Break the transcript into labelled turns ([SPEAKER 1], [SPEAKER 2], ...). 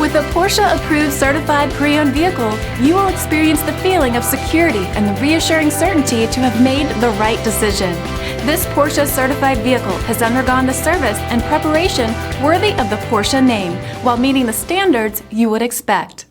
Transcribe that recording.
[SPEAKER 1] With a Porsche-approved certified pre-owned vehicle, you will experience the feeling of security and the reassuring certainty to have made the right decision. This Porsche certified vehicle has undergone the service and preparation worthy of the Porsche name, while meeting the standards you would expect.